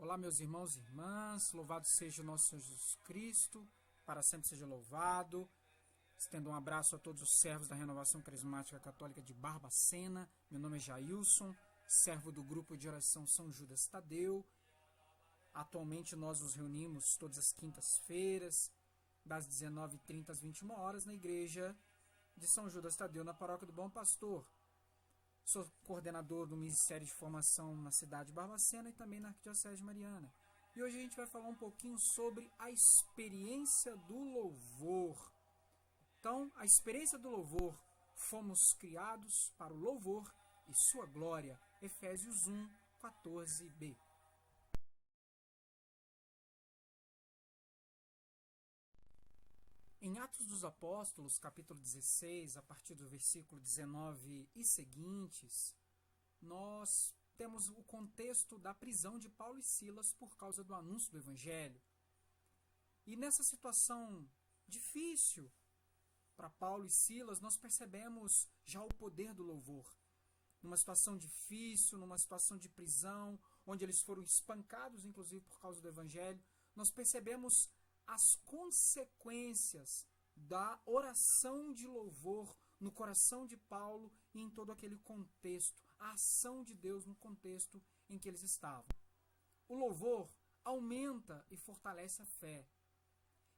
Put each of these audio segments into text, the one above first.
Olá, meus irmãos e irmãs, louvado seja o nosso Senhor Jesus Cristo, para sempre seja louvado. Estendo um abraço a todos os servos da Renovação Carismática Católica de Barbacena. Meu nome é Jailson, servo do grupo de oração São Judas Tadeu. Atualmente nós nos reunimos todas as quintas-feiras, das 19h30 às 21h, na igreja de São Judas Tadeu, na paróquia do Bom Pastor. Sou coordenador do Ministério de Formação na cidade de Barbacena e também na Arquidiocese de Mariana. E hoje a gente vai falar um pouquinho sobre a experiência do louvor. Então, a experiência do louvor, fomos criados para o louvor e sua glória. Efésios 1, 14b. Em Atos dos Apóstolos, capítulo 16, a partir do versículo 19 e seguintes, nós temos o contexto da prisão de Paulo e Silas por causa do anúncio do Evangelho. E nessa situação difícil para Paulo e Silas, nós percebemos já o poder do louvor. Numa situação difícil, numa situação de prisão, onde eles foram espancados, inclusive por causa do Evangelho, nós percebemos as consequências da oração de louvor no coração de Paulo e em todo aquele contexto, a ação de Deus no contexto em que eles estavam. O louvor aumenta e fortalece a fé.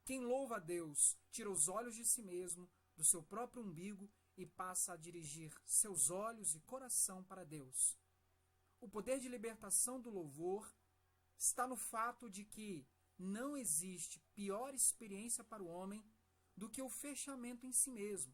Quem louva a Deus tira os olhos de si mesmo, do seu próprio umbigo, e passa a dirigir seus olhos e coração para Deus. O poder de libertação do louvor está no fato de que não existe pior experiência para o homem do que o fechamento em si mesmo.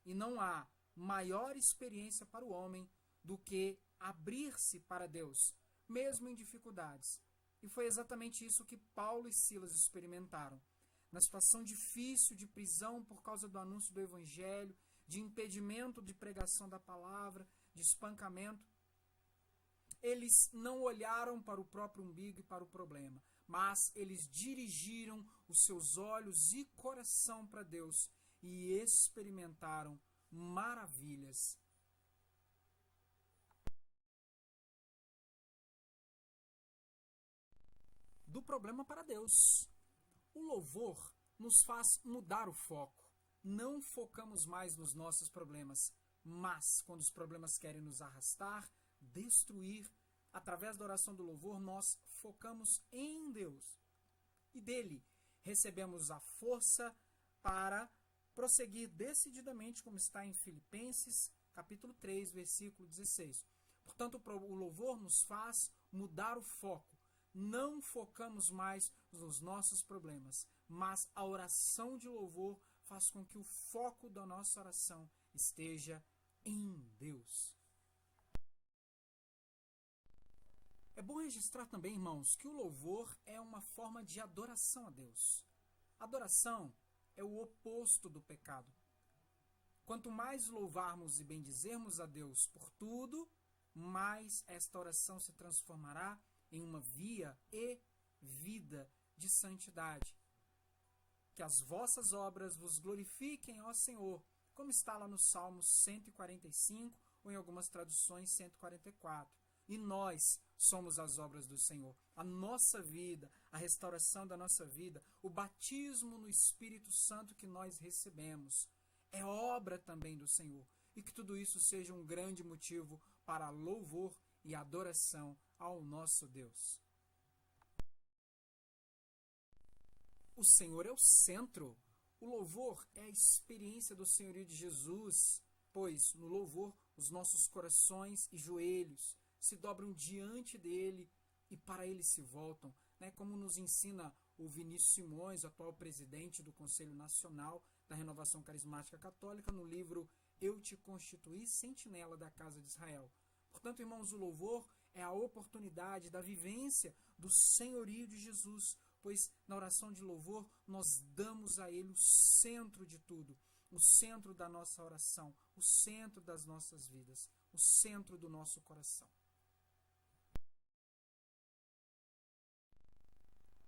E não há maior experiência para o homem do que abrir-se para Deus, mesmo em dificuldades. E foi exatamente isso que Paulo e Silas experimentaram. Na situação difícil de prisão por causa do anúncio do Evangelho, de impedimento de pregação da palavra, de espancamento, eles não olharam para o próprio umbigo e para o problema, mas eles dirigiram os seus olhos e coração para Deus e experimentaram maravilhas. Do problema para Deus. O louvor nos faz mudar o foco. Não focamos mais nos nossos problemas, mas quando os problemas querem nos arrastar, destruir, através da oração do louvor, nós focamos em Deus. E dele recebemos a força para prosseguir decididamente, como está em Filipenses, capítulo 3, versículo 16. Portanto, o louvor nos faz mudar o foco. Não focamos mais nos nossos problemas, mas a oração de louvor faz com que o foco da nossa oração esteja em Deus. É bom registrar também, irmãos, que o louvor é uma forma de adoração a Deus. Adoração é o oposto do pecado. Quanto mais louvarmos e bendizermos a Deus por tudo, mais esta oração se transformará em uma via e vida de santidade. Que as vossas obras vos glorifiquem, ó Senhor, como está lá no Salmo 145 ou em algumas traduções 144. E nós somos as obras do Senhor. A nossa vida, a restauração da nossa vida, o batismo no Espírito Santo que nós recebemos, é obra também do Senhor. E que tudo isso seja um grande motivo para louvor e adoração ao nosso Deus. O Senhor é o centro. O louvor é a experiência do senhorio de Jesus, pois no louvor os nossos corações e joelhos se dobram diante dele e para ele se voltam, né? Como nos ensina o Vinícius Simões, atual presidente do Conselho Nacional da Renovação Carismática Católica, no livro Eu Te Constituí Sentinela da Casa de Israel. Portanto, irmãos, o louvor é a oportunidade da vivência do senhorio de Jesus, pois na oração de louvor nós damos a ele o centro de tudo, o centro da nossa oração, o centro das nossas vidas, o centro do nosso coração.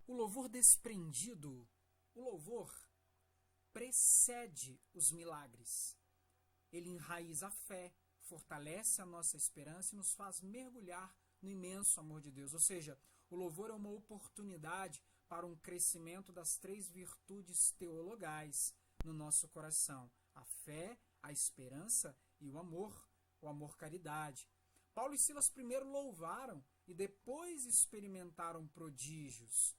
O louvor desprendido, o louvor precede os milagres. Ele enraiza a fé, fortalece a nossa esperança e nos faz mergulhar no imenso amor de Deus. Ou seja, O louvor é uma oportunidade para um crescimento das 3 virtudes teologais no nosso coração: a fé, a esperança e o amor caridade. Paulo e Silas primeiro louvaram e depois experimentaram prodígios.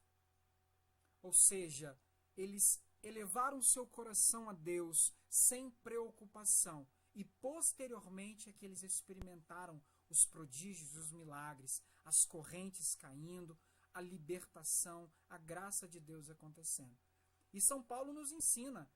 Ou seja, eles elevaram seu coração a Deus sem preocupação e posteriormente é que eles experimentaram os prodígios, os milagres, as correntes caindo, a libertação, a graça de Deus acontecendo. E São Paulo nos ensina: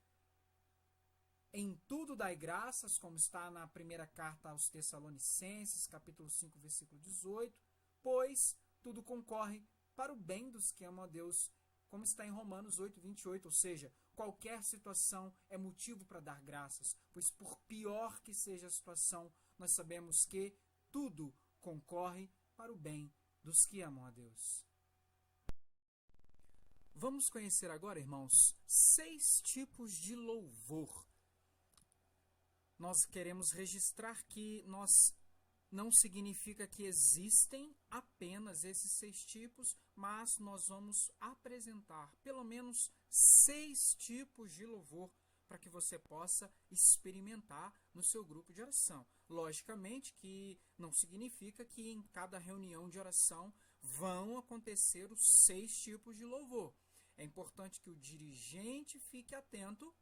em tudo dai graças, como está na primeira carta aos Tessalonicenses, capítulo 5, versículo 18, pois tudo concorre para o bem dos que amam a Deus, como está em Romanos 8, 28, ou seja, qualquer situação é motivo para dar graças, pois por pior que seja a situação, nós sabemos que tudo concorre para o bem dos que amam a Deus. Vamos conhecer agora, irmãos, 6 tipos de louvor. Nós queremos registrar que não significa que existem apenas esses 6 tipos, mas nós vamos apresentar pelo menos 6 tipos de louvor para que você possa experimentar no seu grupo de oração. Logicamente que não significa que em cada reunião de oração vão acontecer os 6 tipos de louvor. É importante que o dirigente fique atento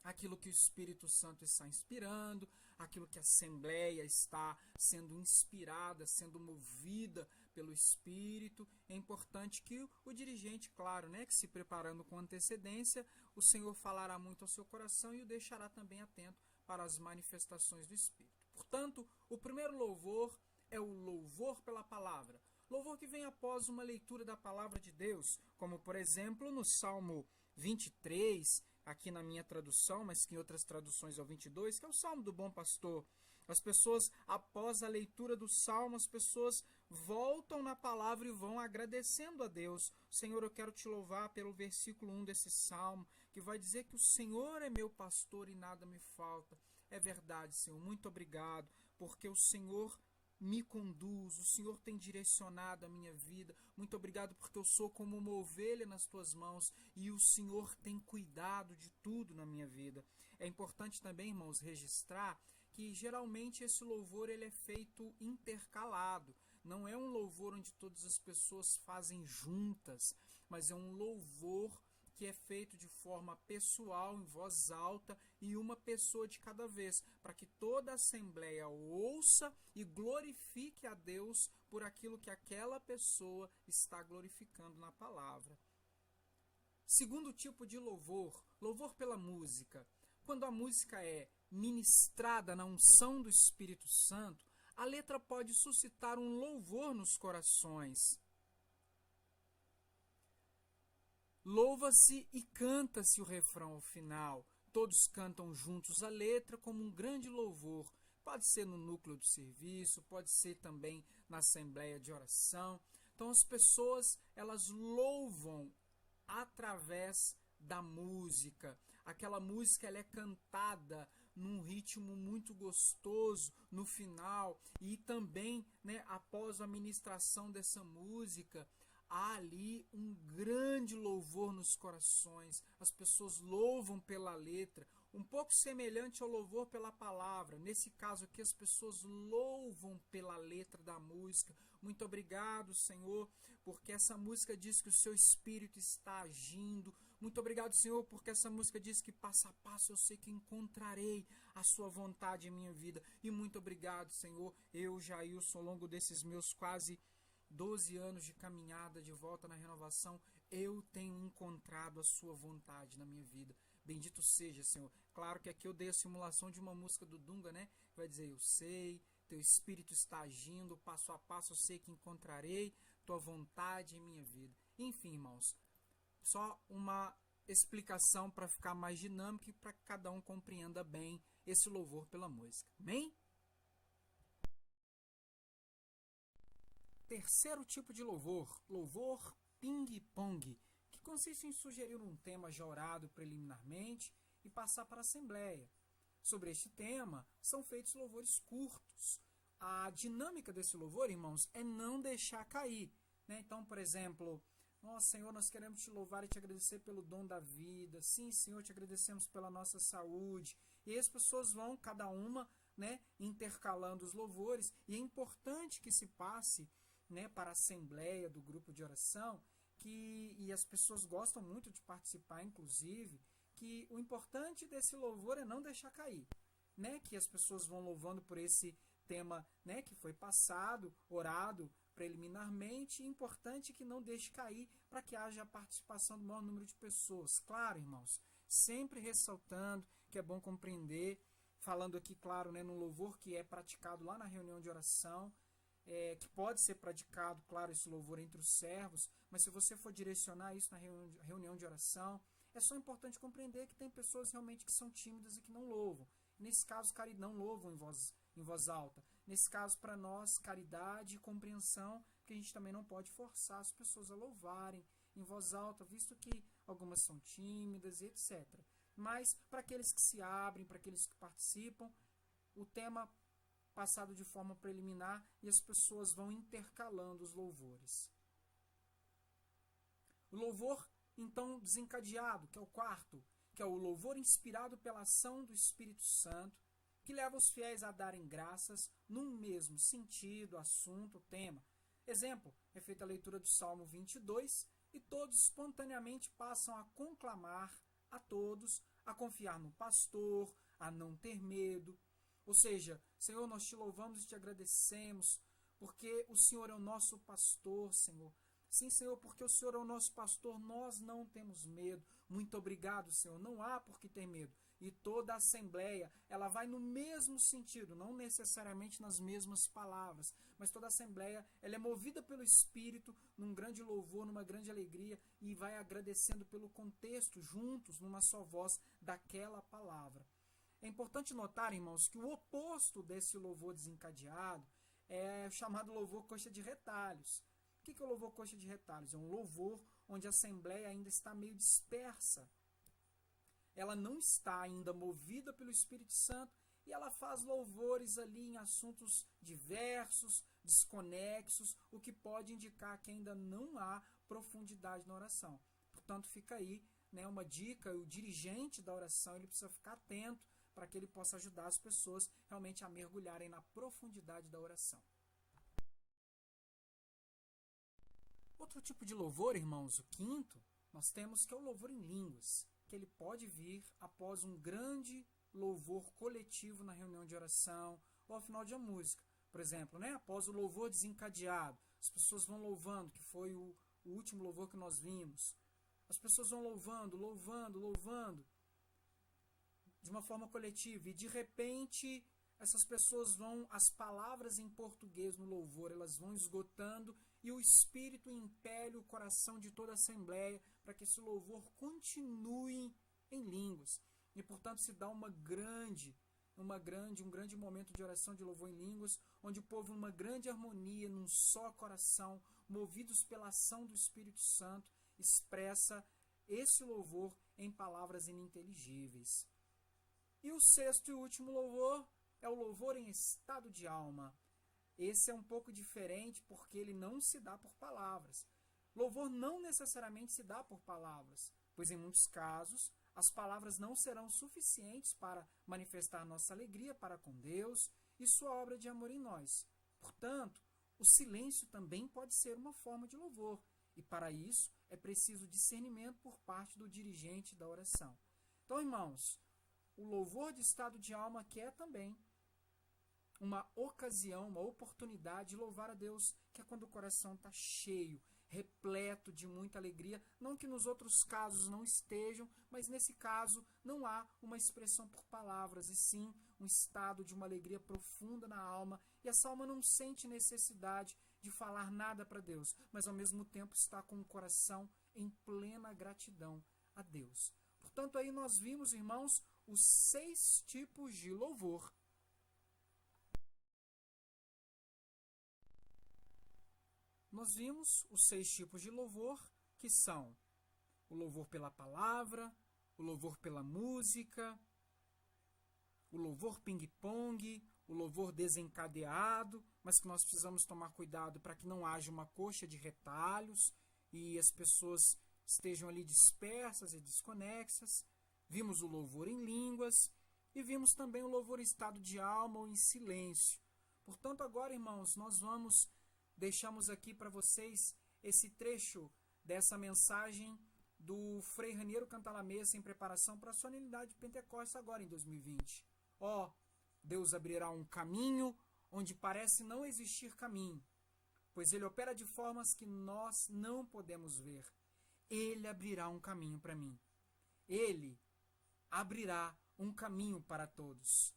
àquilo que o Espírito Santo está inspirando, aquilo que a Assembleia está sendo inspirada, sendo movida pelo Espírito. É importante que o dirigente, claro, que se preparando com antecedência, o Senhor falará muito ao seu coração e o deixará também atento para as manifestações do Espírito. Portanto, o primeiro louvor é o louvor pela palavra. Louvor que vem após uma leitura da palavra de Deus, como por exemplo no Salmo 23, aqui na minha tradução, mas que em outras traduções é o 22, que é o Salmo do Bom Pastor. As pessoas, após a leitura do Salmo, as pessoas voltam na palavra e vão agradecendo a Deus. Senhor, eu quero te louvar pelo versículo 1 desse Salmo, que vai dizer que o Senhor é meu pastor e nada me falta. É verdade, Senhor, muito obrigado, porque o Senhor me conduz, o Senhor tem direcionado a minha vida. Muito obrigado porque eu sou como uma ovelha nas tuas mãos e o Senhor tem cuidado de tudo na minha vida. É importante também, irmãos, registrar que geralmente esse louvor ele é feito intercalado. Não é um louvor onde todas as pessoas fazem juntas, mas é um louvor que é feito de forma pessoal, em voz alta, e uma pessoa de cada vez, para que toda a Assembleia ouça e glorifique a Deus por aquilo que aquela pessoa está glorificando na palavra. Segundo tipo de louvor, louvor pela música. Quando a música é ministrada na unção do Espírito Santo, a letra pode suscitar um louvor nos corações. Louva-se e canta-se o refrão ao final. Todos cantam juntos a letra como um grande louvor. Pode ser no núcleo do serviço, pode ser também na assembleia de oração. Então as pessoas, elas louvam através da música. Aquela música ela é cantada num ritmo muito gostoso no final. E também, após a ministração dessa música, há ali um grande louvor nos corações. As pessoas louvam pela letra, um pouco semelhante ao louvor pela palavra. Nesse caso aqui, as pessoas louvam pela letra da música. Muito obrigado, Senhor, porque essa música diz que o seu Espírito está agindo. Muito obrigado, Senhor, porque essa música diz que passo a passo eu sei que encontrarei a sua vontade em minha vida. E muito obrigado, Senhor, eu, Jailson, ao longo desses meus quase 12 anos de caminhada de volta na renovação, eu tenho encontrado a sua vontade na minha vida. Bendito seja, Senhor. Claro que aqui eu dei a simulação de uma música do Dunga, vai dizer, eu sei, teu Espírito está agindo, passo a passo eu sei que encontrarei tua vontade em minha vida. Enfim, irmãos, só uma explicação para ficar mais dinâmico e para que cada um compreenda bem esse louvor pela música. Amém? Terceiro tipo de louvor, louvor ping-pong, que consiste em sugerir um tema já orado preliminarmente e passar para a Assembleia. Sobre este tema, são feitos louvores curtos. A dinâmica desse louvor, irmãos, é não deixar cair. né? Então, por exemplo, nossa, Senhor, nós queremos te louvar e te agradecer pelo dom da vida. Sim, Senhor, te agradecemos pela nossa saúde. E aí as pessoas vão, cada uma, né, intercalando os louvores. E é importante que se passe, né, para a assembleia do grupo de oração, e as pessoas gostam muito de participar, inclusive, que o importante desse louvor é não deixar cair, né, que as pessoas vão louvando por esse tema, né, que foi passado, orado preliminarmente, e importante que não deixe cair para que haja a participação do maior número de pessoas. Claro, irmãos, sempre ressaltando que é bom compreender, falando aqui, claro, né, no louvor que é praticado lá na reunião de oração, que pode ser praticado, claro, esse louvor entre os servos, mas se você for direcionar isso na reunião de oração, é só importante compreender que tem pessoas realmente que são tímidas e que não louvam. Nesse caso, não louvam em voz alta. Nesse caso, para nós, caridade e compreensão, que a gente também não pode forçar as pessoas a louvarem em voz alta, visto que algumas são tímidas e etc. Mas, para aqueles que se abrem, para aqueles que participam, o tema passado de forma preliminar e as pessoas vão intercalando os louvores. O louvor, então, desencadeado, que é o quarto, que é o louvor inspirado pela ação do Espírito Santo, que leva os fiéis a darem graças num mesmo sentido, assunto, tema. Exemplo, é feita a leitura do Salmo 22 e todos espontaneamente passam a conclamar a todos, a confiar no pastor, a não ter medo. Ou seja, Senhor, nós te louvamos e te agradecemos, porque o Senhor é o nosso pastor, Senhor. Sim, Senhor, porque o Senhor é o nosso pastor, nós não temos medo. Muito obrigado, Senhor. Não há por que ter medo. E toda a assembleia, ela vai no mesmo sentido, não necessariamente nas mesmas palavras, mas toda a assembleia, ela é movida pelo Espírito, num grande louvor, numa grande alegria, e vai agradecendo pelo contexto, juntos, numa só voz, daquela palavra. É importante notar, irmãos, que o oposto desse louvor desencadeado é o chamado louvor coxa de retalhos. O que é o louvor coxa de retalhos? É um louvor onde a assembleia ainda está meio dispersa. Ela não está ainda movida pelo Espírito Santo e ela faz louvores ali em assuntos diversos, desconexos, o que pode indicar que ainda não há profundidade na oração. Portanto, fica aí, né, uma dica, o dirigente da oração ele precisa ficar atento para que ele possa ajudar as pessoas realmente a mergulharem na profundidade da oração. Outro tipo de louvor, irmãos, o quinto, nós temos que é o louvor em línguas, que ele pode vir após um grande louvor coletivo na reunião de oração ou ao final de uma música. Por exemplo, né, após o louvor desencadeado, as pessoas vão louvando, que foi o último louvor que nós vimos. As pessoas vão louvando, de uma forma coletiva, e de repente essas pessoas vão, as palavras em português no louvor, elas vão esgotando e o Espírito impele o coração de toda a assembleia para que esse louvor continue em línguas. E portanto se dá um grande momento de oração de louvor em línguas, onde o povo numa grande harmonia, num só coração, movidos pela ação do Espírito Santo, expressa esse louvor em palavras ininteligíveis. E o sexto e último louvor é o louvor em estado de alma. Esse é um pouco diferente porque ele não se dá por palavras. Louvor não necessariamente se dá por palavras, pois em muitos casos as palavras não serão suficientes para manifestar nossa alegria para com Deus e sua obra de amor em nós. Portanto, o silêncio também pode ser uma forma de louvor, e para isso é preciso discernimento por parte do dirigente da oração. Então, irmãos, o louvor de estado de alma que é também uma ocasião, uma oportunidade de louvar a Deus, que é quando o coração está cheio, repleto de muita alegria, não que nos outros casos não estejam, mas nesse caso não há uma expressão por palavras, e sim um estado de uma alegria profunda na alma, e essa alma não sente necessidade de falar nada para Deus, mas ao mesmo tempo está com o coração em plena gratidão a Deus. Portanto, aí nós vimos, irmãos, os 6 tipos de louvor. Nós vimos os 6 tipos de louvor, que são o louvor pela palavra, o louvor pela música, o louvor ping-pong, o louvor desencadeado, mas que nós precisamos tomar cuidado para que não haja uma coxa de retalhos e as pessoas estejam ali dispersas e desconexas. Vimos o louvor em línguas e vimos também o louvor em estado de alma ou em silêncio. Portanto, agora, irmãos, nós deixamos aqui para vocês esse trecho dessa mensagem do Frei Raniero Cantalamessa em preparação para a solenidade de Pentecostes agora em 2020. Deus abrirá um caminho onde parece não existir caminho, pois Ele opera de formas que nós não podemos ver. Ele abrirá um caminho para mim. Ele abrirá um caminho para todos.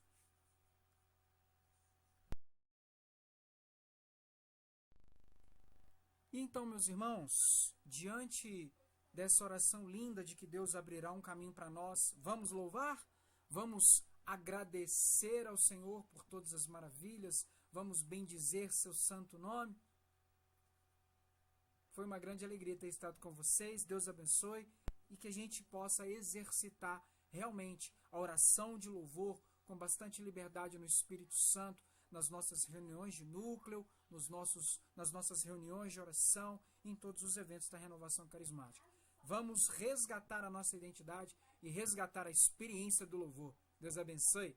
E então, meus irmãos, diante dessa oração linda de que Deus abrirá um caminho para nós, vamos louvar? Vamos agradecer ao Senhor por todas as maravilhas? Vamos bendizer seu santo nome? Foi uma grande alegria ter estado com vocês. Deus abençoe e que a gente possa exercitar realmente a oração de louvor com bastante liberdade no Espírito Santo, nas nossas reuniões de núcleo, nas nossas reuniões de oração, em todos os eventos da Renovação Carismática. Vamos resgatar a nossa identidade e resgatar a experiência do louvor. Deus abençoe.